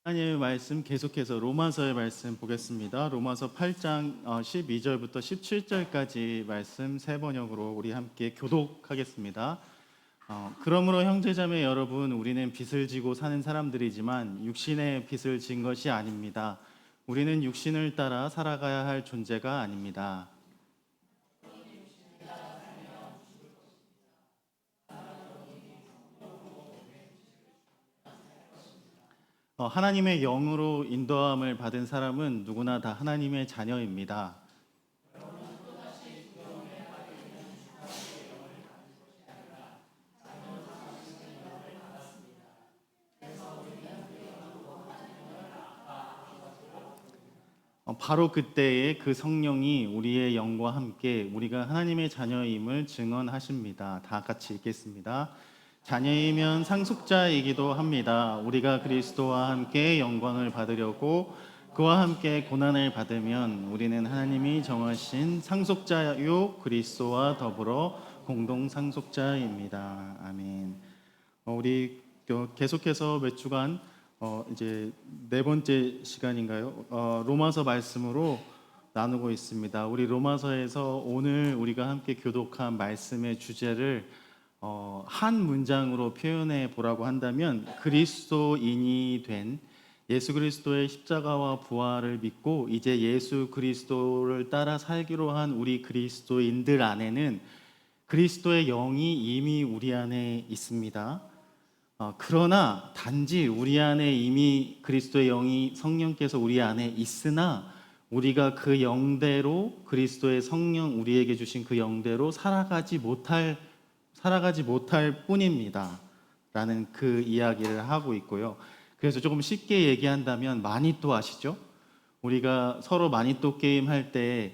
하나님의 말씀 계속해서 로마서의 말씀 보겠습니다. 로마서 8장 12절부터 17절까지 말씀 세 번역으로 우리 함께 교독하겠습니다. 그러므로 형제자매 여러분, 우리는 빚을 지고 사는 사람들이지만 육신의 빚을 진 것이 아닙니다. 우리는 육신을 따라 살아가야 할 존재가 아닙니다. 하나님의 영으로 인도함을 받은 사람은 누구나 다 하나님의 자녀입니다. 바로 그때에 그 성령이 우리의 영과 함께 우리가 하나님의 자녀임을 증언하십니다. 다 같이 읽겠습니다. 자녀이면 상속자이기도 합니다. 우리가 그리스도와 함께 영광을 받으려고 그와 함께 고난을 받으면 우리는 하나님이 정하신 상속자요 그리스도와 더불어 공동 상속자입니다. 아멘. 우리 계속해서 몇 주간 이제 네 번째 시간인가요? 로마서 말씀으로 나누고 있습니다. 우리 로마서에서 오늘 우리가 함께 교독한 말씀의 주제를 한 문장으로 표현해 보라고 한다면, 그리스도인이 된 예수 그리스도의 십자가와 부활을 믿고 이제 예수 그리스도를 따라 살기로 한 우리 그리스도인들 안에는 그리스도의 영이 이미 우리 안에 있습니다. 그러나 단지 우리 안에 이미 그리스도의 영이, 성령께서 우리 안에 있으나 우리가 그 영대로, 그리스도의 성령 우리에게 주신 그 영대로 살아가지 못할 뿐입니다 라는 그 이야기를 하고 있고요. 그래서 조금 쉽게 얘기한다면, 마니또 아시죠? 우리가 서로 마니또 게임 할 때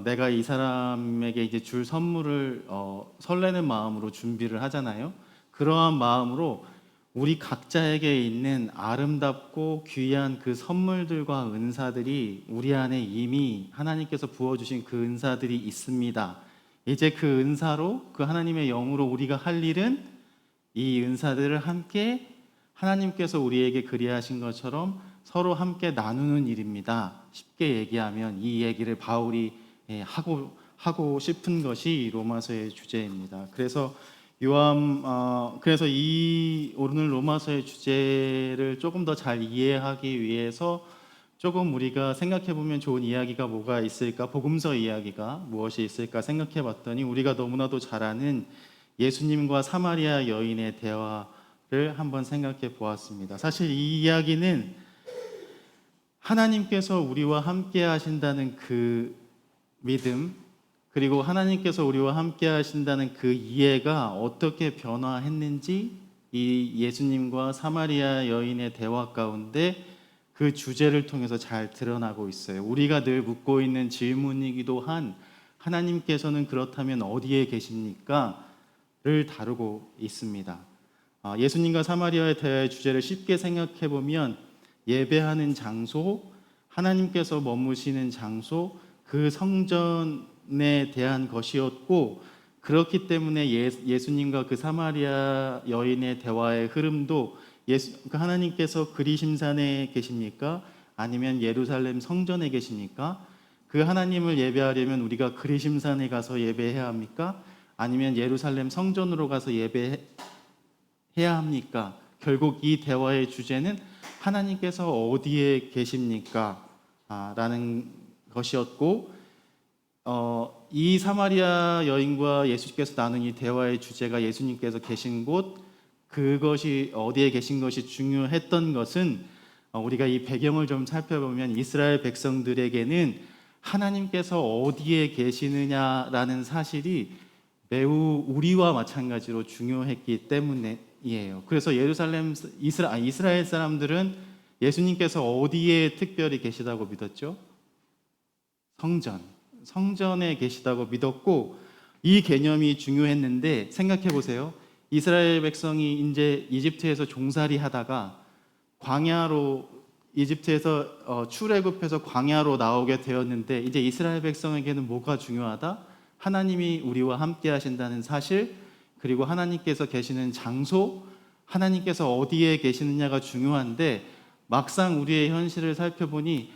내가 이 사람에게 이제 줄 선물을 설레는 마음으로 준비를 하잖아요. 그러한 마음으로 우리 각자에게 있는 아름답고 귀한 그 선물들과 은사들이 우리 안에 이미 하나님께서 부어주신 그 은사들이 있습니다. 이제 그 은사로, 그 하나님의 영으로 우리가 할 일은 이 은사들을 함께 하나님께서 우리에게 그리하신 것처럼 서로 함께 나누는 일입니다. 쉽게 얘기하면 이 얘기를 바울이 하고 싶은 것이 로마서의 주제입니다. 그래서 이 오늘 로마서의 주제를 조금 더 잘 이해하기 위해서 조금 우리가 생각해 보면 좋은 이야기가 뭐가 있을까, 복음서 이야기가 무엇이 있을까 생각해 봤더니, 우리가 너무나도 잘 아는 예수님과 사마리아 여인의 대화를 한번 생각해 보았습니다. 사실 이 이야기는 하나님께서 우리와 함께 하신다는 그 믿음, 그리고 하나님께서 우리와 함께 하신다는 그 이해가 어떻게 변화했는지 이 예수님과 사마리아 여인의 대화 가운데 그 주제를 통해서 잘 드러나고 있어요. 우리가 늘 묻고 있는 질문이기도 한, 하나님께서는 그렇다면 어디에 계십니까? 를 다루고 있습니다. 예수님과 사마리아의 대화의 주제를 쉽게 생각해 보면, 예배하는 장소, 하나님께서 머무시는 장소, 그 성전에 대한 것이었고, 그렇기 때문에 예수님과 그 사마리아 여인의 대화의 흐름도 하나님께서 그리심산에 계십니까? 아니면 예루살렘 성전에 계십니까? 그 하나님을 예배하려면 우리가 그리심산에 가서 예배해야 합니까? 아니면 예루살렘 성전으로 가서 예배해야 합니까? 결국 이 대화의 주제는 하나님께서 어디에 계십니까? 라는 것이었고, 이 사마리아 여인과 예수께서 나눈 이 대화의 주제가 예수님께서 계신 곳, 그것이 어디에 계신 것이 중요했던 것은, 우리가 이 배경을 좀 살펴보면 이스라엘 백성들에게는 하나님께서 어디에 계시느냐라는 사실이 매우 우리와 마찬가지로 중요했기 때문이에요. 그래서 이스라엘 사람들은 예수님께서 어디에 특별히 계시다고 믿었죠? 성전에 계시다고 믿었고, 이 개념이 중요했는데, 생각해 보세요. 이스라엘 백성이 이제 이집트에서 종살이 하다가 이집트에서 출애굽해서 광야로 나오게 되었는데, 이제 이스라엘 백성에게는 뭐가 중요하다? 하나님이 우리와 함께 하신다는 사실, 그리고 하나님께서 계시는 장소, 하나님께서 어디에 계시느냐가 중요한데, 막상 우리의 현실을 살펴보니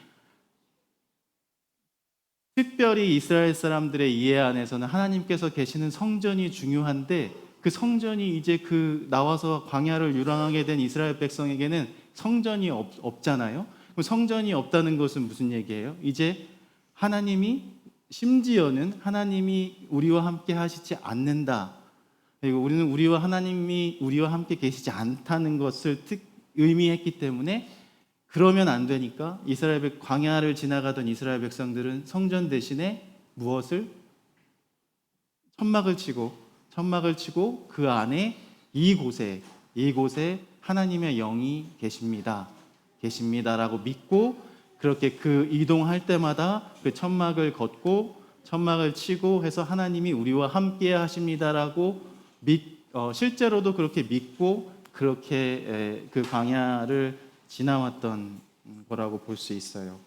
특별히 이스라엘 사람들의 이해 안에서는 하나님께서 계시는 성전이 중요한데 그 성전이 이제 그 나와서 광야를 유랑하게 된 이스라엘 백성에게는 성전이 없잖아요. 그럼 성전이 없다는 것은 무슨 얘기예요? 이제 하나님이 심지어는 하나님이 우리와 함께 하시지 않는다. 그리고 우리는 하나님이 우리와 함께 계시지 않다는 것을 의미했기 때문에 그러면 안 되니까 광야를 지나가던 이스라엘 백성들은 성전 대신에 무엇을? 천막을 치고 그 안에 이곳에 하나님의 영이 계십니다라고 믿고 그렇게 그 이동할 때마다 그 천막을 걷고 천막을 치고 해서 하나님이 우리와 함께 하십니다라고 실제로도 그렇게 믿고 그렇게 그 광야를 지나왔던 거라고 볼 수 있어요.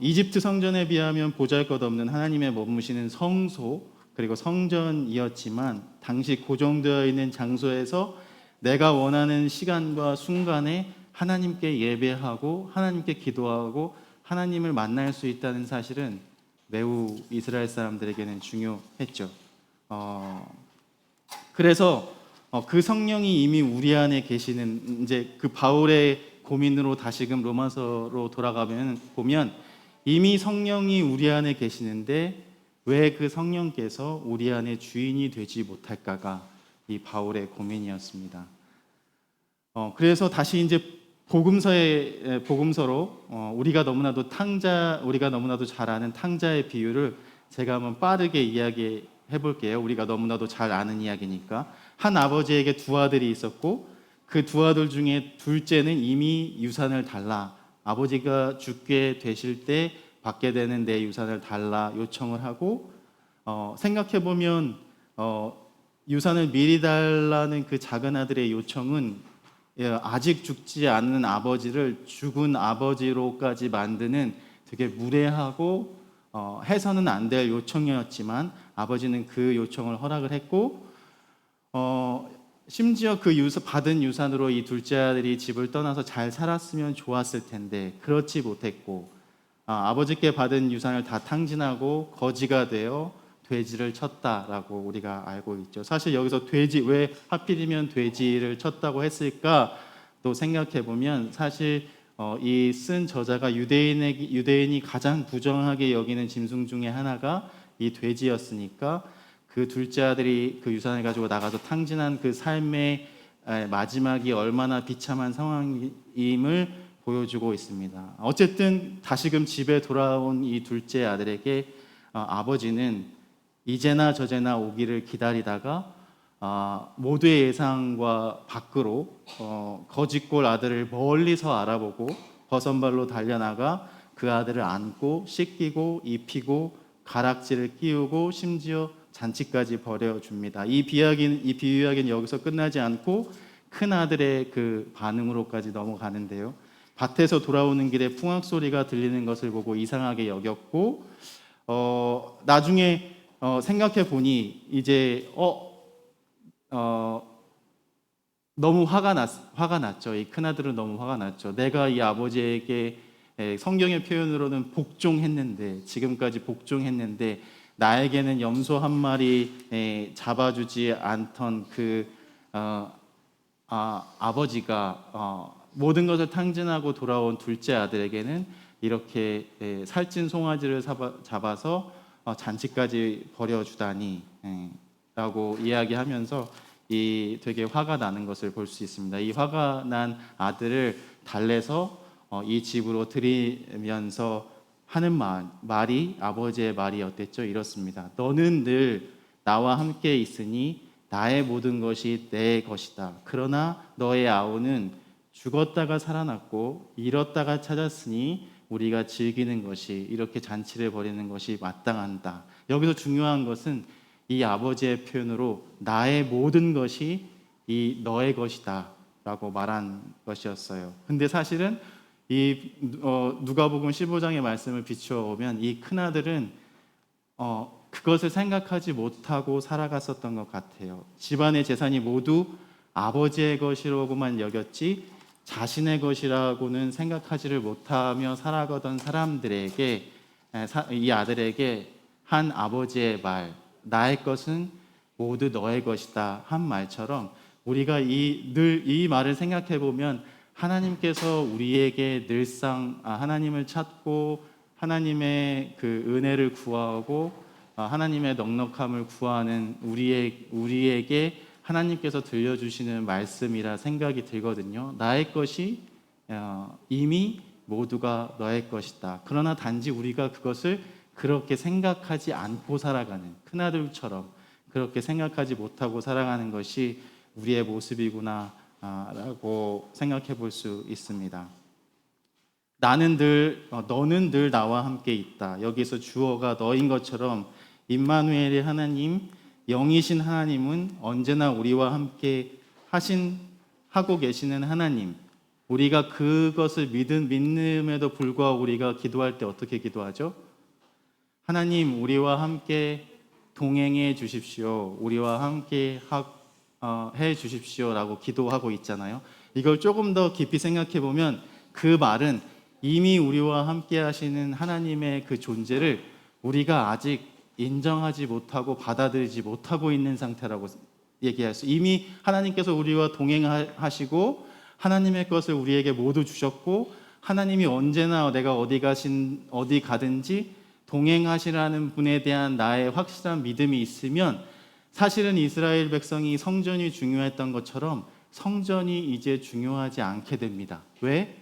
이집트 성전에 비하면 보잘것없는 하나님의 머무시는 성소 그리고 성전이었지만 당시 고정되어 있는 장소에서 내가 원하는 시간과 순간에 하나님께 예배하고 하나님께 기도하고 하나님을 만날 수 있다는 사실은 매우 이스라엘 사람들에게는 중요했죠. 그래서 그 성령이 이미 우리 안에 계시는 이제 그 바울의 고민으로 다시금 로마서로 보면 이미 성령이 우리 안에 계시는데 왜 그 성령께서 우리 안에 주인이 되지 못할까가 이 바울의 고민이었습니다. 그래서 다시 이제 복음서로 우리가 너무나도 잘 아는 탕자의 비유를 제가 한번 빠르게 이야기해 볼게요. 우리가 너무나도 잘 아는 이야기니까. 한 아버지에게 두 아들이 있었고 그 두 아들 중에 둘째는 이미 유산을 달라 아버지가 죽게 되실 때 받게 되는 내 유산을 달라 요청을 하고 생각해 보면 유산을 미리 달라는 그 작은 아들의 요청은 아직 죽지 않는 아버지를 죽은 아버지로까지 만드는 되게 무례하고 해서는 안 될 요청이었지만 아버지는 그 요청을 허락을 했고 심지어 그 받은 유산으로 이 둘째 아들이 집을 떠나서 잘 살았으면 좋았을 텐데 그렇지 못했고 아버지께 받은 유산을 다 탕진하고 거지가 되어 돼지를 쳤다라고 우리가 알고 있죠. 사실 여기서 왜 하필이면 돼지를 쳤다고 했을까 또 생각해 보면 사실 이 쓴 저자가 유대인이 가장 부정하게 여기는 짐승 중에 하나가 이 돼지였으니까 그 둘째 아들이 그 유산을 가지고 나가서 탕진한 그 삶의 마지막이 얼마나 비참한 상황임을 보여주고 있습니다. 어쨌든 다시금 집에 돌아온 이 둘째 아들에게 아버지는 이제나 저제나 오기를 기다리다가 모두의 예상과 밖으로 거짓골 아들을 멀리서 알아보고 버선발로 달려나가 그 아들을 안고 씻기고 입히고 가락지를 끼우고 심지어 잔치까지 벌여줍니다. 이 비유이야기는 여기서 끝나지 않고 큰 아들의 그 반응으로까지 넘어가는데요. 밭에서 돌아오는 길에 풍악 소리가 들리는 것을 보고 이상하게 여겼고 나중에 생각해 보니 이제 너무 화가 났죠. 이 큰아들은 너무 화가 났죠. 내가 이 아버지에게 성경의 표현으로는 복종했는데 지금까지 복종했는데 나에게는 염소 한 마리 잡아주지 않던 그 아버지가 모든 것을 탕진하고 돌아온 둘째 아들에게는 이렇게 살찐 송아지를 잡아서 잔치까지 벌여주다니 라고 이야기하면서 되게 화가 나는 것을 볼 수 있습니다. 이 화가 난 아들을 달래서 이 집으로 들이면서 하는 말이 아버지의 말이 어땠죠? 이렇습니다. 너는 늘 나와 함께 있으니 나의 모든 것이 내 것이다. 그러나 너의 아우는 죽었다가 살아났고 잃었다가 찾았으니 우리가 즐기는 것이 이렇게 잔치를 벌이는 것이 마땅한다. 여기서 중요한 것은 이 아버지의 표현으로 나의 모든 것이 이 너의 것이다 라고 말한 것이었어요. 근데 사실은 이 누가복음 15장의 말씀을 비추어 보면 이 큰아들은 그것을 생각하지 못하고 살아갔었던 것 같아요. 집안의 재산이 모두 아버지의 것이라고만 여겼지 자신의 것이라고는 생각하지를 못하며 살아가던 사람들에게 이 아들에게 한 아버지의 말, 나의 것은 모두 너의 것이다 한 말처럼 우리가 늘 이 말을 생각해 보면 하나님께서 우리에게 늘상 하나님을 찾고 하나님의 그 은혜를 구하고 하나님의 넉넉함을 구하는 우리에게 하나님께서 들려주시는 말씀이라 생각이 들거든요. 나의 것이 이미 모두가 너의 것이다. 그러나 단지 우리가 그것을 그렇게 생각하지 않고 살아가는 큰아들처럼 그렇게 생각하지 못하고 살아가는 것이 우리의 모습이구나 라고 생각해 볼 수 있습니다. 너는 늘 나와 함께 있다. 여기서 주어가 너인 것처럼 임마누엘의 하나님, 영이신 하나님은 언제나 우리와 함께 하고 계시는 하나님. 우리가 그것을 믿음에도 불구하고 우리가 기도할 때 어떻게 기도하죠? 하나님, 우리와 함께 동행해 주십시오. 우리와 함께 해 주십시오라고 기도하고 있잖아요. 이걸 조금 더 깊이 생각해 보면 그 말은 이미 우리와 함께 하시는 하나님의 그 존재를 우리가 아직 인정하지 못하고 받아들이지 못하고 있는 상태라고 얘기할 수. 이미 하나님께서 우리와 동행하시고 하나님의 것을 우리에게 모두 주셨고 하나님이 언제나 내가 어디 가든지 동행하시라는 분에 대한 나의 확실한 믿음이 있으면 사실은 이스라엘 백성이 성전이 중요했던 것처럼 성전이 이제 중요하지 않게 됩니다. 왜?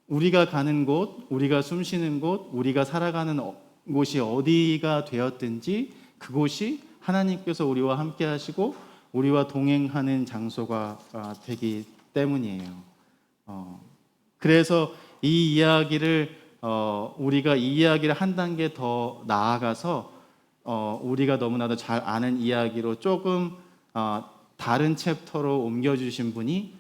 우리가 가는 곳, 우리가 숨쉬는 곳, 우리가 살아가는 곳이 어디가 되었든지 그곳이 하나님께서 우리와 함께 하시고 우리와 동행하는 장소가 되기 때문이에요. 그래서 이 이야기를 우리가 이 이야기를 한 단계 더 나아가서 우리가 너무나도 잘 아는 이야기로 조금 다른 챕터로 옮겨주신 분이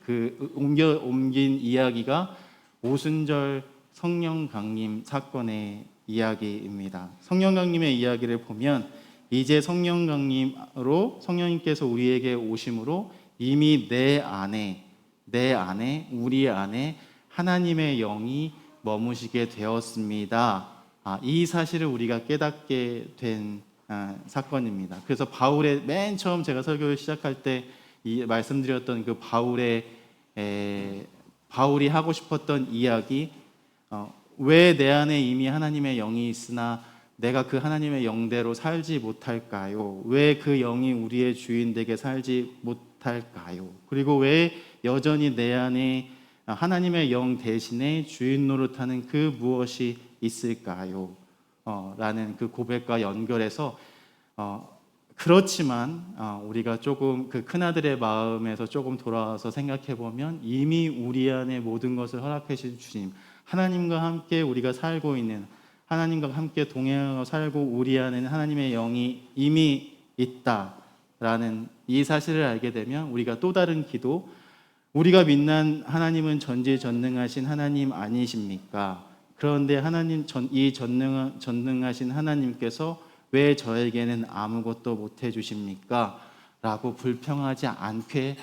옮긴 이야기가 오순절 성령 강림 사건의 이야기입니다. 성령 강림의 이야기를 보면 이제 성령 강림으로 성령님께서 우리에게 오심으로 이미 내 안에 우리 안에 하나님의 영이 머무시게 되었습니다. 이 사실을 우리가 깨닫게 된 사건입니다. 그래서 바울의 맨 처음 제가 설교를 시작할 때 말씀드렸던 그 바울이 하고 싶었던 이야기, 왜 내 안에 이미 하나님의 영이 있으나 내가 그 하나님의 영대로 살지 못할까요? 왜 그 영이 우리의 주인 되게 살지 못할까요? 그리고 왜 여전히 내 안에 하나님의 영 대신에 주인 노릇하는 그 무엇이 있을까요? 라는 그 고백과 연결해서 그렇지만 우리가 조금 그 큰아들의 마음에서 조금 돌아와서 생각해 보면 이미 우리 안에 모든 것을 허락해 주신 주님, 하나님과 함께 우리가 살고 있는, 하나님과 함께 동행하고 살고 우리 안에는 하나님의 영이 이미 있다라는 이 사실을 알게 되면 우리가 또 다른 기도, 우리가 믿는 하나님은 전지전능하신 하나님 아니십니까? 그런데 이 전능하신 하나님께서 왜 저에게는 아무것도 못 해주십니까? 라고 불평하지 않게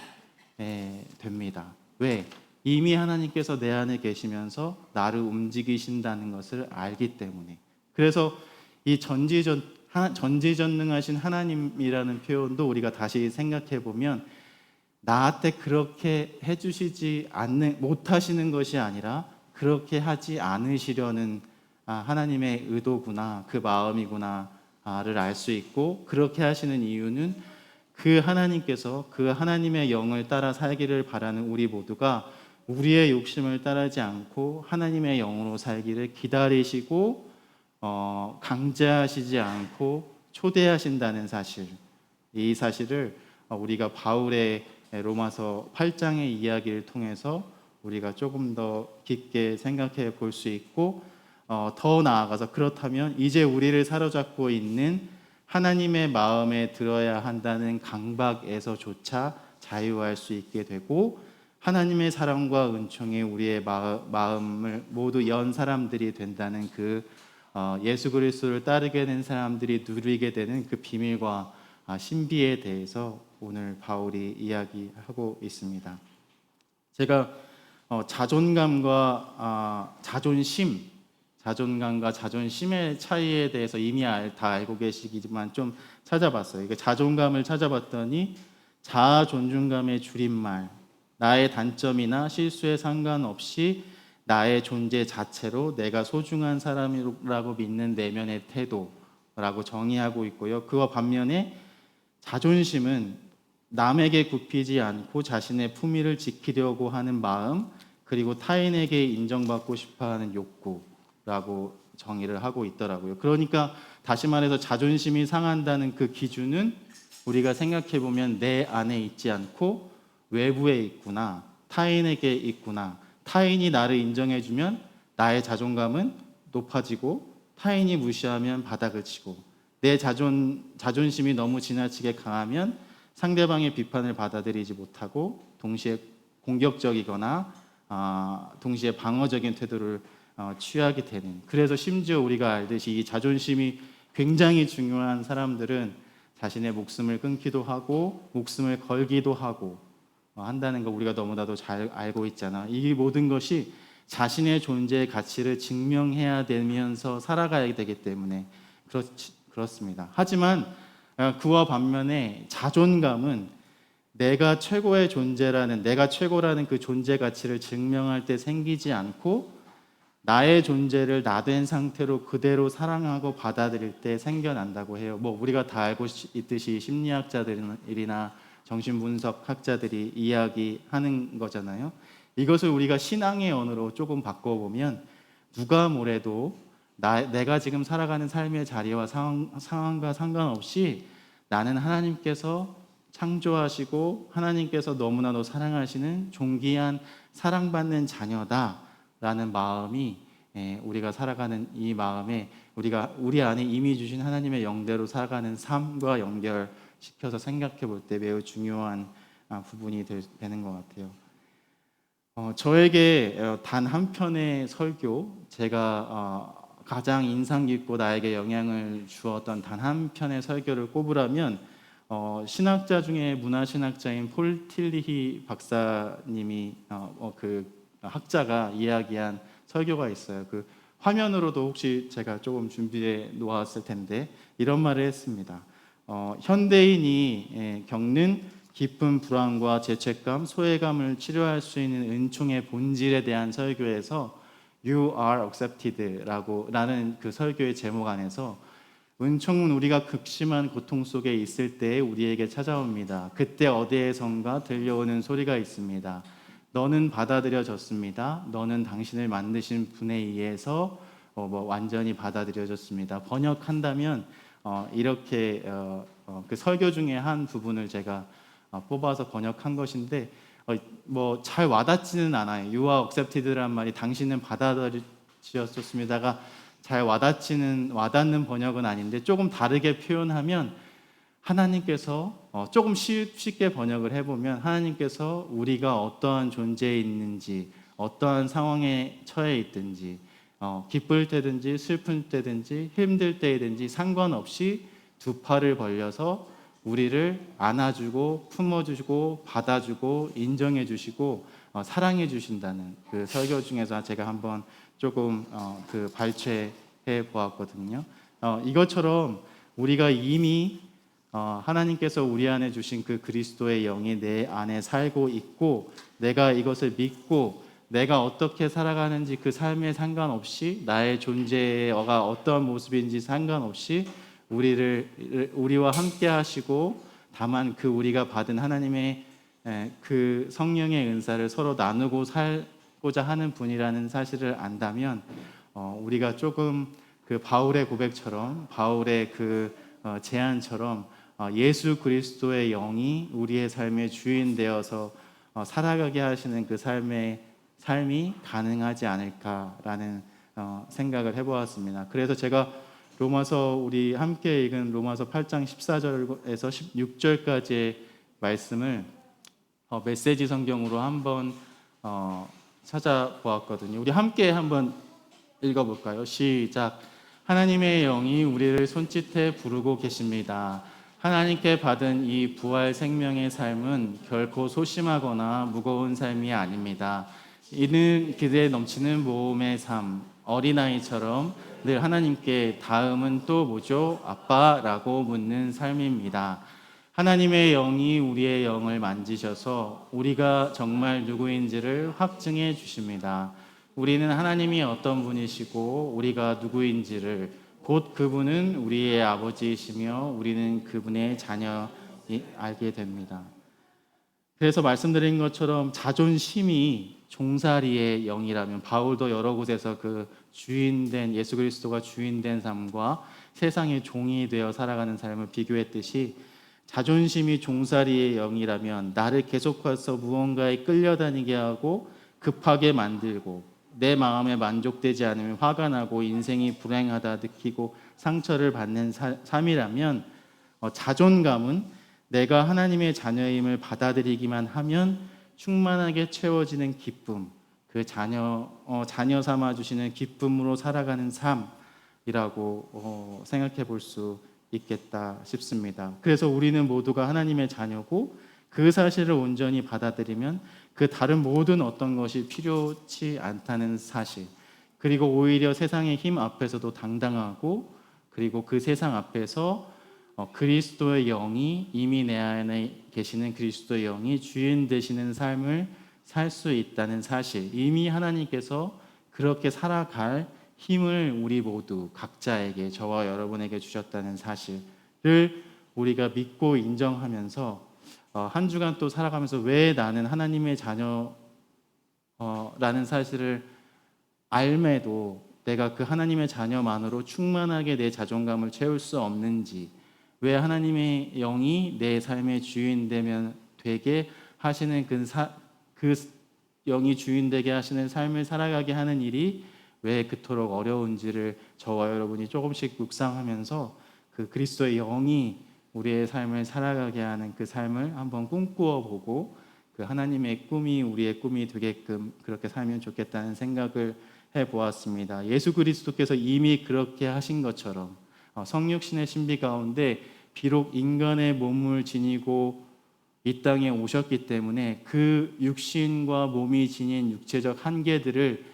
됩니다. 왜? 이미 하나님께서 내 안에 계시면서 나를 움직이신다는 것을 알기 때문에. 그래서 이 전지전능하신 하나님이라는 표현도 우리가 다시 생각해 보면 나한테 그렇게 해주시지 못하시는 것이 아니라 그렇게 하지 않으시려는 하나님의 의도구나, 그 마음이구나를 알 수 있고, 그렇게 하시는 이유는 그 하나님께서 그 하나님의 영을 따라 살기를 바라는 우리 모두가 우리의 욕심을 따르지 않고 하나님의 영으로 살기를 기다리시고 강제하시지 않고 초대하신다는 사실, 이 사실을 우리가 바울의 로마서 8장의 이야기를 통해서 우리가 조금 더 깊게 생각해 볼 수 있고, 더 나아가서 그렇다면 이제 우리를 사로잡고 있는 하나님의 마음에 들어야 한다는 강박에서조차 자유할 수 있게 되고, 하나님의 사랑과 은총에 우리의 마음을 모두 연 사람들이 된다는 그 예수 그리스도를 따르게 된 사람들이 누리게 되는 그 비밀과 신비에 대해서 오늘 바울이 이야기하고 있습니다. 제가 자존감과 자존심의 차이에 대해서 이미 다 알고 계시지만 좀 찾아봤어요. 이게 자존감을 찾아봤더니 자아 존중감의 줄임말, 나의 단점이나 실수에 상관없이 나의 존재 자체로 내가 소중한 사람이라고 믿는 내면의 태도라고 정의하고 있고요. 그와 반면에 자존심은 남에게 굽히지 않고 자신의 품위를 지키려고 하는 마음, 그리고 타인에게 인정받고 싶어하는 욕구라고 정의를 하고 있더라고요. 그러니까 다시 말해서 자존심이 상한다는 그 기준은 우리가 생각해 보면 내 안에 있지 않고 외부에 있구나, 타인에게 있구나. 타인이 나를 인정해주면 나의 자존감은 높아지고, 타인이 무시하면 바닥을 치고, 내 자존심이 너무 지나치게 강하면 상대방의 비판을 받아들이지 못하고 동시에 공격적이거나 동시에 방어적인 태도를 취하게 되는. 그래서 심지어 우리가 알듯이 이 자존심이 굉장히 중요한 사람들은 자신의 목숨을 끊기도 하고 목숨을 걸기도 하고 한다는 거 우리가 너무나도 잘 알고 있잖아. 이 모든 것이 자신의 존재의 가치를 증명해야 되면서 살아가야 되기 때문에 그렇습니다. 하지만 그와 반면에 자존감은 내가 최고의 존재라는, 내가 최고라는 그 존재 가치를 증명할 때 생기지 않고 나의 존재를 나된 상태로 그대로 사랑하고 받아들일 때 생겨난다고 해요. 우리가 다 알고 있듯이 심리학자들이나 정신분석학자들이 이야기하는 거잖아요. 이것을 우리가 신앙의 언어로 조금 바꿔보면 누가 뭐래도 내가 지금 살아가는 삶의 자리와 상황과 상관없이 나는 하나님께서 창조하시고 하나님께서 너무나도 사랑하시는 존귀한 사랑받는 자녀다라는 마음이 우리가 살아가는 이 마음에 우리 안에 이미 주신 하나님의 영대로 살아가는 삶과 연결시켜서 생각해 볼 때 매우 중요한 부분이 되는 것 같아요. 저에게 단 한 편의 설교, 제가 가장 인상 깊고 나에게 영향을 주었던 단 한 편의 설교를 꼽으라면 신학자 중에 문화신학자인 폴 틸리히 박사님이 그 학자가 이야기한 설교가 있어요. 그 화면으로도 혹시 제가 조금 준비해 놓았을 텐데 이런 말을 했습니다. 현대인이 겪는 깊은 불안과 죄책감, 소외감을 치료할 수 있는 은총의 본질에 대한 설교에서 You are accepted라는 그 설교의 제목 안에서 은총은 우리가 극심한 고통 속에 있을 때 우리에게 찾아옵니다. 그때 어디에선가 들려오는 소리가 있습니다. 너는 받아들여졌습니다. 너는 당신을 만드신 분에 의해서 완전히 받아들여졌습니다. 번역한다면 이렇게 그 설교 중에 한 부분을 제가 뽑아서 번역한 것인데 잘 와닿지는 않아요. You are accepted라는 말이 당신은 받아들여졌습니다가 잘 와닿는 번역은 아닌데 조금 다르게 표현하면 하나님께서 조금 쉽게 번역을 해보면 하나님께서 우리가 어떠한 존재에 있는지, 어떠한 상황에 처해 있든지, 기쁠 때든지 슬픈 때든지 힘들 때든지 상관없이 두 팔을 벌려서 우리를 안아주고 품어주고 받아주고 인정해주시고 사랑해 주신다는 그 설교 중에서 제가 한번 조금 그 발췌해 보았거든요. 이것처럼 우리가 이미 하나님께서 우리 안에 주신 그 그리스도의 영이 내 안에 살고 있고 내가 이것을 믿고 내가 어떻게 살아가는지 그 삶에 상관없이 나의 존재가 어떠한 모습인지 상관없이 우리와 함께 하시고 다만 그 우리가 받은 하나님의 그 성령의 은사를 서로 나누고 살고자 하는 분이라는 사실을 안다면 우리가 조금 그 바울의 고백처럼 바울의 그 제안처럼 예수 그리스도의 영이 우리의 삶의 주인 되어서 살아가게 하시는 그 삶이 가능하지 않을까라는 생각을 해보았습니다. 그래서 제가 로마서 우리 함께 읽은 로마서 8장 14절에서 16절까지의 말씀을 메시지 성경으로 한번 찾아보았거든요. 우리 함께 한번 읽어볼까요? 시작. 하나님의 영이 우리를 손짓해 부르고 계십니다. 하나님께 받은 이 부활 생명의 삶은 결코 소심하거나 무거운 삶이 아닙니다. 이는 기대에 넘치는 모험의 삶, 어린아이처럼 늘 하나님께 다음은 또 뭐죠? 아빠라고 묻는 삶입니다. 하나님의 영이 우리의 영을 만지셔서 우리가 정말 누구인지를 확증해 주십니다. 우리는 하나님이 어떤 분이시고 우리가 누구인지를, 곧 그분은 우리의 아버지이시며 우리는 그분의 자녀 알게 됩니다. 그래서 말씀드린 것처럼 자존심이 종살이의 영이라면, 바울도 여러 곳에서 그 주인된 예수 그리스도가 주인된 삶과 세상의 종이 되어 살아가는 삶을 비교했듯이, 자존심이 종살이의 영이라면 나를 계속해서 무언가에 끌려다니게 하고 급하게 만들고, 내 마음에 만족되지 않으면 화가 나고 인생이 불행하다 느끼고 상처를 받는 삶이라면, 자존감은 내가 하나님의 자녀임을 받아들이기만 하면 충만하게 채워지는 기쁨, 그 자녀 삼아 주시는 기쁨으로 살아가는 삶이라고 생각해 볼 수 있겠다 싶습니다. 그래서 우리는 모두가 하나님의 자녀고 그 사실을 온전히 받아들이면 그 다른 모든 어떤 것이 필요치 않다는 사실, 그리고 오히려 세상의 힘 앞에서도 당당하고, 그리고 그 세상 앞에서 그리스도의 영이, 이미 내 안에 계시는 그리스도의 영이 주인 되시는 삶을 살 수 있다는 사실, 이미 하나님께서 그렇게 살아갈 힘을 우리 모두 각자에게, 저와 여러분에게 주셨다는 사실을 우리가 믿고 인정하면서 한 주간 또 살아가면서 왜 나는 하나님의 자녀라는 사실을 알매도 내가 그 하나님의 자녀만으로 충만하게 내 자존감을 채울 수 없는지, 왜 하나님의 영이 내 삶의 주인 되게 하시는 그 영이 주인 되게 하시는 삶을 살아가게 하는 일이 왜 그토록 어려운지를 저와 여러분이 조금씩 묵상하면서 그 그리스도의 영이 우리의 삶을 살아가게 하는 그 삶을 한번 꿈꾸어 보고, 그 하나님의 꿈이 우리의 꿈이 되게끔 그렇게 살면 좋겠다는 생각을 해보았습니다. 예수 그리스도께서 이미 그렇게 하신 것처럼 성육신의 신비 가운데 비록 인간의 몸을 지니고 이 땅에 오셨기 때문에 그 육신과 몸이 지닌 육체적 한계들을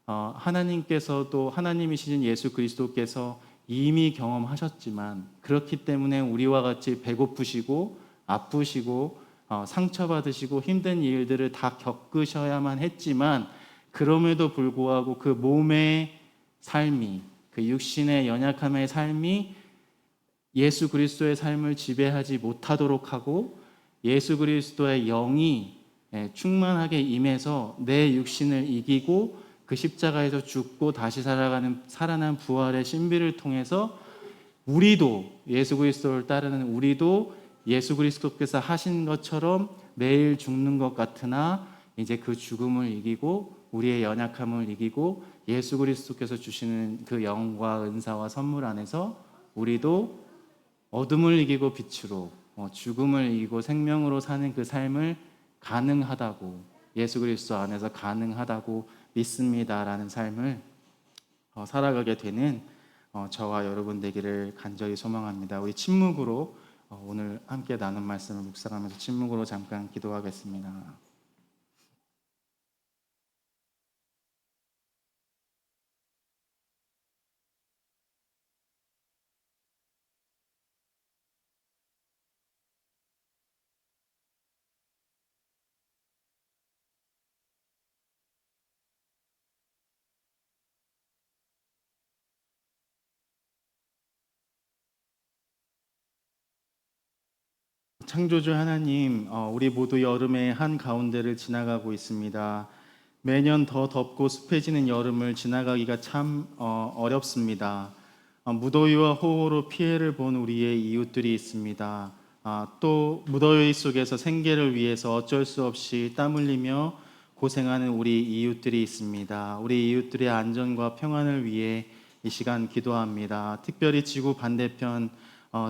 하나님께서도, 하나님이신 예수 그리스도께서 이미 경험하셨지만, 그렇기 때문에 우리와 같이 배고프시고 아프시고 상처받으시고 힘든 일들을 다 겪으셔야만 했지만, 그럼에도 불구하고 그 몸의 삶이, 그 육신의 연약함의 삶이 예수 그리스도의 삶을 지배하지 못하도록 하고, 예수 그리스도의 영이 충만하게 임해서 내 육신을 이기고 그 십자가에서 죽고 다시 살아난 부활의 신비를 통해서 우리도, 예수 그리스도를 따르는 우리도 예수 그리스도께서 하신 것처럼 매일 죽는 것 같으나 이제 그 죽음을 이기고 우리의 연약함을 이기고 예수 그리스도께서 주시는 그 영과 은사와 선물 안에서 우리도 어둠을 이기고 빛으로, 죽음을 이기고 생명으로 사는 그 삶을 가능하다고, 예수 그리스도 안에서 가능하다고 믿습니다라는 삶을 살아가게 되는 저와 여러분 되기를 간절히 소망합니다. 우리 침묵으로 오늘 함께 나눈 말씀을 묵상하면서 침묵으로 잠깐 기도하겠습니다. 창조주 하나님, 우리 모두 여름의 한 가운데를 지나가고 있습니다. 매년 더 덥고 습해지는 여름을 지나가기가 참 어렵습니다. 무더위와 호우로 피해를 본 우리의 이웃들이 있습니다. 또 무더위 속에서 생계를 위해서 어쩔 수 없이 땀 흘리며 고생하는 우리 이웃들이 있습니다. 우리 이웃들의 안전과 평안을 위해 이 시간 기도합니다. 특별히 지구 반대편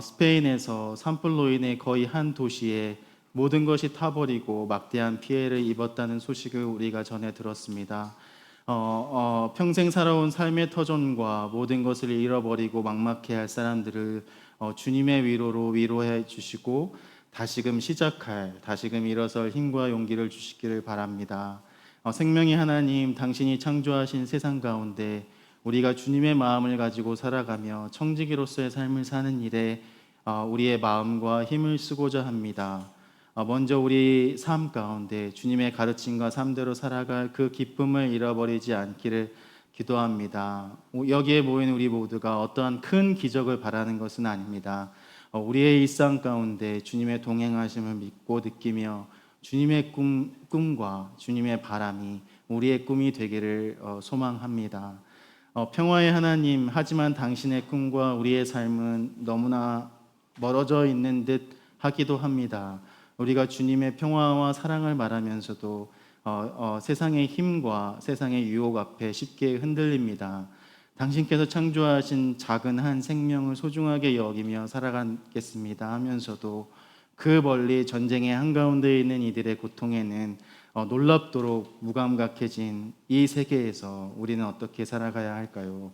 스페인에서 산불로 인해 거의 한 도시에 모든 것이 타버리고 막대한 피해를 입었다는 소식을 우리가 전해 들었습니다. 평생 살아온 삶의 터전과 모든 것을 잃어버리고 막막해할 사람들을 주님의 위로로 위로해 주시고 다시금 시작할, 다시금 일어설 힘과 용기를 주시기를 바랍니다. 생명의 하나님, 당신이 창조하신 세상 가운데 우리가 주님의 마음을 가지고 살아가며 청지기로서의 삶을 사는 일에 우리의 마음과 힘을 쓰고자 합니다. 먼저 우리 삶 가운데 주님의 가르침과 삶대로 살아갈 그 기쁨을 잃어버리지 않기를 기도합니다. 여기에 모인 우리 모두가 어떠한 큰 기적을 바라는 것은 아닙니다. 우리의 일상 가운데 주님의 동행하심을 믿고 느끼며 주님의 꿈과 주님의 바람이 우리의 꿈이 되기를 소망합니다. 평화의 하나님, 하지만 당신의 꿈과 우리의 삶은 너무나 멀어져 있는 듯 하기도 합니다. 우리가 주님의 평화와 사랑을 말하면서도 세상의 힘과 세상의 유혹 앞에 쉽게 흔들립니다. 당신께서 창조하신 작은 한 생명을 소중하게 여기며 살아가겠습니다 하면서도 그 멀리 전쟁의 한가운데 있는 이들의 고통에는 놀랍도록 무감각해진 이 세계에서 우리는 어떻게 살아가야 할까요?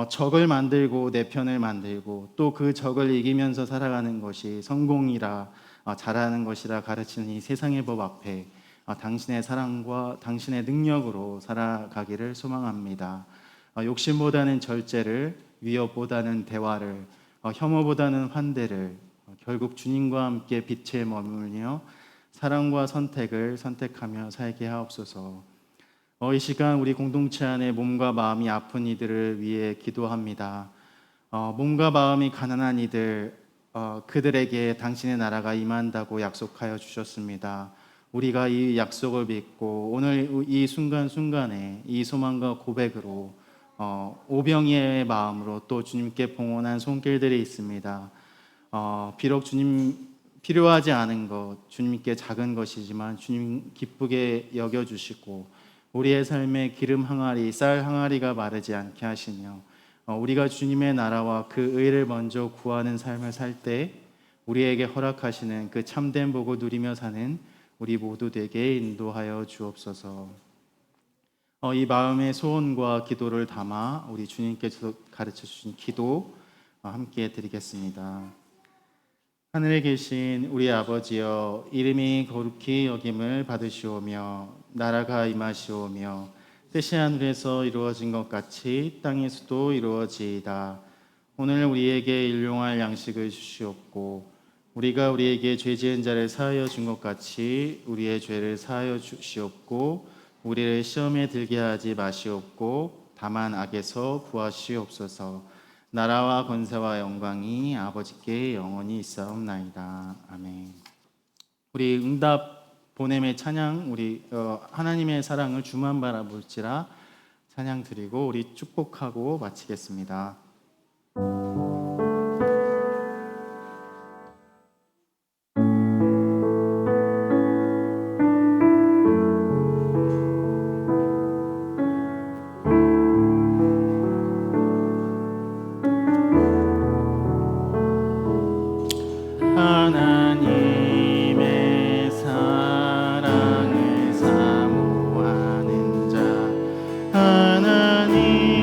적을 만들고 내 편을 만들고 또 그 적을 이기면서 살아가는 것이 성공이라 잘하는 것이라 가르치는 이 세상의 법 앞에 당신의 사랑과 당신의 능력으로 살아가기를 소망합니다. 욕심보다는 절제를, 위협보다는 대화를, 혐오보다는 환대를, 결국 주님과 함께 빛에 머물며 사랑과 선택을 선택하며 살게 하옵소서. 이 시간 우리 공동체 안에 몸과 마음이 아픈 이들을 위해 기도합니다. 몸과 마음이 가난한 이들, 그들에게 당신의 나라가 임한다고 약속하여 주셨습니다. 우리가 이 약속을 믿고 오늘 이 순간순간에 이 소망과 고백으로 오병이의 마음으로 또 주님께 봉헌한 손길들이 있습니다. 비록 주님 필요하지 않은 것, 주님께 작은 것이지만 주님 기쁘게 여겨주시고 우리의 삶에 기름 항아리, 쌀 항아리가 마르지 않게 하시며 우리가 주님의 나라와 그 의를 먼저 구하는 삶을 살 때 우리에게 허락하시는 그 참된 복을 누리며 사는 우리 모두 되게 인도하여 주옵소서. 이 마음의 소원과 기도를 담아 우리 주님께서 가르쳐 주신 기도 함께 드리겠습니다. 하늘에 계신 우리 아버지여, 이름이 거룩히 여김을 받으시오며 나라가 임하시오며 뜻이 하늘에서 이루어진 것 같이 땅에서도 이루어지이다. 오늘 우리에게 일용할 양식을 주시옵고 우리가 우리에게 죄 지은 자를 사하여 준 것 같이 우리의 죄를 사하여 주시옵고 우리를 시험에 들게 하지 마시옵고 다만 악에서 구하시옵소서. 나라와 권세와 영광이 아버지께 영원히 있사옵나이다. 아멘. 우리 응답 보냄의 찬양, 우리 하나님의 사랑을 주만 바라볼지라 찬양 드리고 우리 축복하고 마치겠습니다. 하나님의 사랑을 사모하는 자, 하나님의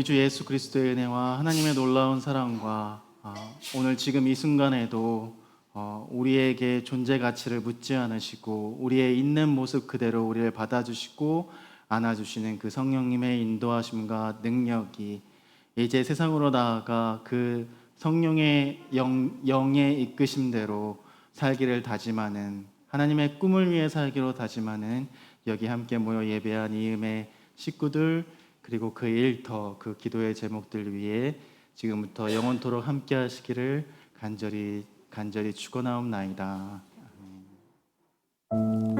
주 예수 그리스도의 은혜와 하나님의 놀라운 사랑과 오늘 지금 이 순간에도 우리에게 존재 가치를 묻지 않으시고 우리의 있는 모습 그대로 우리를 받아주시고 안아주시는 그 성령님의 인도하심과 능력이 이제 세상으로 나아가 그 성령의 영의 이끄심대로 살기를 다짐하는, 하나님의 꿈을 위해 살기로 다짐하는 여기 함께 모여 예배한 이음의 식구들, 그리고 그 일터, 그 기도의 제목들 위해 지금부터 영원토록 함께 하시기를 간절히 축원하옵나이다. 아멘.